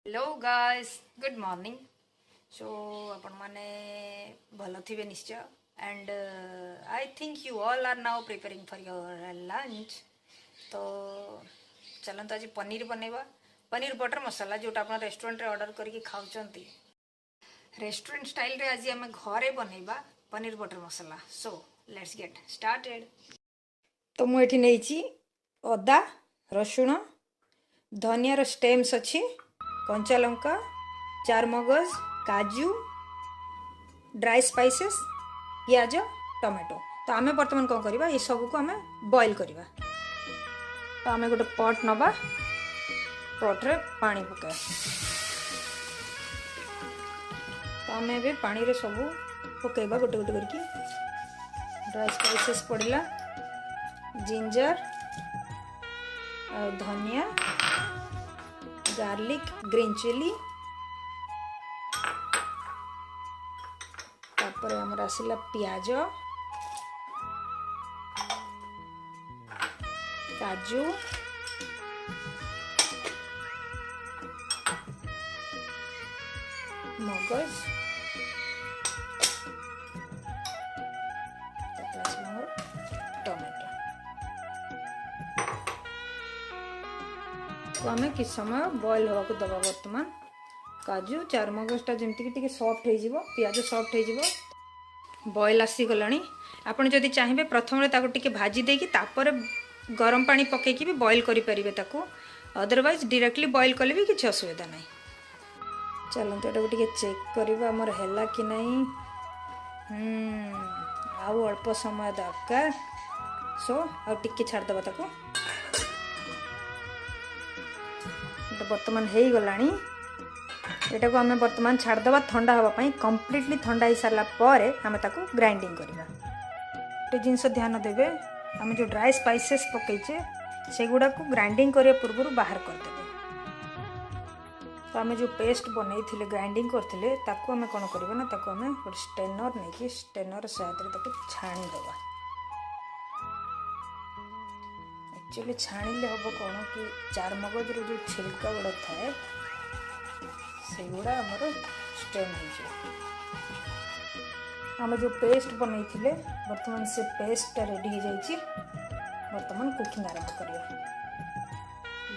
Hello guys, good morning. So आपण माने भल थे निश्चय and I think you all are now preparing for your lunch. तो चलते आज पनीर बनैबा। पनीर बटर मसाला जोटा आप रेस्टोरेंट ऑर्डर करके खाऊंती रेस्टोरेंट स्टाइल रे आज आम घरे बनैबा paneer butter masala. So let's get started. तो मुझे नहीं अदा रसुण धनियार स्टेम्स अच्छी कंचा लंका चारमगज काजू ड्राई स्पाइसेस पियाज टमाटो। तो आमे बर्तमान कौन करवा ये सब को आमे बॉईल करवा। तो आमे गोटे पट नवा पट्रे पानी पका। तो आमे भी पानी रे सब पकेबा गोटे गोटे करके। ड्राई स्पाइसेस पड़ला जिंजर धनिया गार्लिक ग्रीन चिली तापर हमर आसिला पियाज काजू मगज टमाटो। तो आम कि समय बॉईल हवा को दबा। बर्तमान काजू चारमगजटा जमीक सफ्ट हो पियाज सफ्ट हो बॉईल आसीगला। आपड़ जदि चाहिए प्रथम टे भाजी देकी तापर गरम पानी पकईकी भी बॉईल करें ताकू। अदरवाइज डायरेक्टली बॉईल कले भी किसी असुविधा ना। चलते एटा टे चेक करवा आमर है कि नहीं। आउ अल्प समय दरकार। सो आगे छाड़दबा ताकू। बर्तमान हो गलानी एटा को आम बर्तमान छाड़दबा ठंडा हाँपाई। कंप्लीटली ठंडा हो सारा पर आम ताकू ग्राइंडिंग करवा। गोटे जिनस ध्यान देवे आम जो ड्राई स्पाइसेस पकईचे से गुड़ा को ग्राइंडिंग करने पूर्व बाहर करदे। तो आम जो पेस्ट बनई थे ग्राइंडिंग करते ताकू आम कौन करवा ना ताकू आम गोटे स्टेनर नहीं कि स्टेनर सहायता छाणीदबा। एक्चुअली छाणिले हम कौन कि चारमगज जो छिलका गुड़ा थाए से गुड़ा आमर स्ट्रेन हो। आम जो पेस्ट बनई थे बर्तमान से पेस्टा रेडी हो जाइए। बर्तमान कुकिंग आरंभ करिया।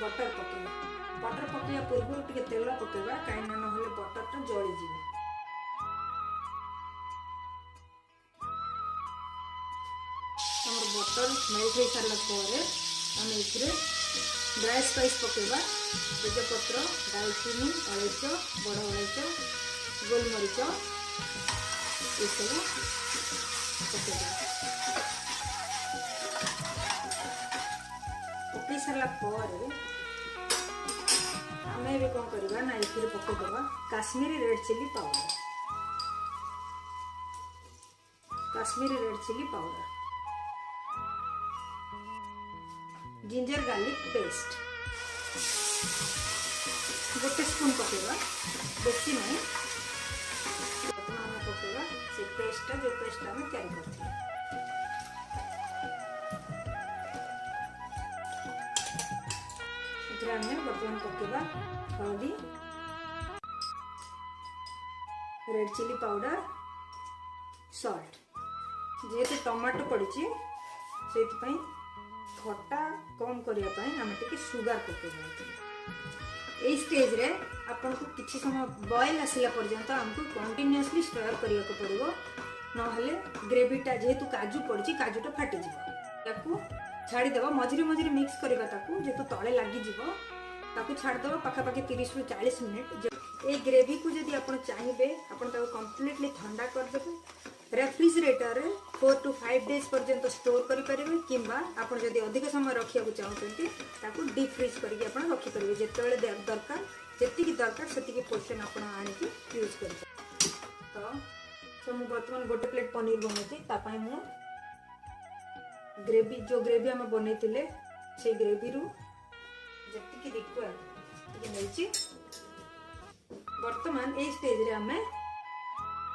बटर पकईवा। बटर पकईवा पूर्व टे तेल पकईवा कहीं ना ना बटरटा जलीजी। बटर मेल्ट हो सारा आम ड्राई स्पाइस पकईवा तेजपत्र दालचीनी अलैच बड़ अलैच गोलमरीच ये सब पकईवा। पकई सारा आम ए कौन करवा ना ये पकईदबा Kashmiri red chilli powder. Kashmiri red chilli powder ginger garlic paste गोटे स्पून पकईवा बेसी नहीं। आम पकईवा से पेस्टा जो पेस्ट आम तैयारी करते। बर्तमान पकईवा हल्दी रेड चिली पाउडर सॉल्ट। जेहेतु टमाटो पड़ी से खटा कम करने आम टे सुगार पकईवा। ये स्टेज रे आपन को किसी समय बॉयल आसला पर्यंत आमको कंटिन्यूअसली स्टर करने को पड़ो ना ग्रेवीटा जेहेतु काजू पड़ी काजूटा फाटी छाड़ीदेव मझे मझे मिक्स करवा जेहेतु तले लगिज छाड़देव पाखापाखि 30 ରୁ 40 मिनिट। ये ग्रेवी को जब आप चाहिए आप कम्प्लीटली ठंडा करदे रेफ्रिजरेटर 4 to 5 days पर्यंत स्टोर करें कि आप जब अधिक समय रखा चाहते डीप फ्रीज करके रखिपारे जिते दरकार जी दरकार से पोर्शन आप यूज कर। तो मुझे बर्तमान गोटे प्लेट पनीर बनाई मु ग्रेवी जो ग्रेवी आम बनई से ग्रेवी रू जी रिक्वायर्ड बर्तमान ये स्टेज रे आम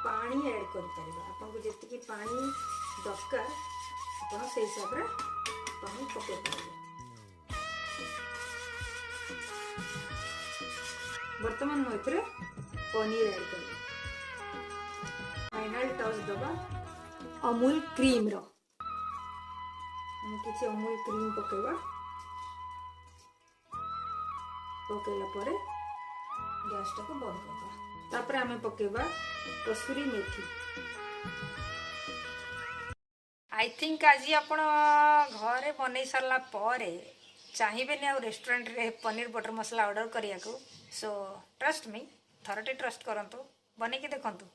पानी ऐड कर जी पानी दरकार आप से हिसाब से पानी पकई पारे। बर्तमान मुझे पनीर ऐड कर फाइनल टच दबा अमूल क्रीम रो किसी अमूल क्रीम पकेबा पकेला परे गैस टाको बंद करबा तापर आमे पकेबा कसूरी मेथी आई थिंक आज आपण घरे बनै सारला परे चाहिए आ रेस्टोरेंट रे पनीर बटर मसला ऑर्डर करिया को सो ट्रस्ट मी थरटे ट्रस्ट करंतु बने के देखंतु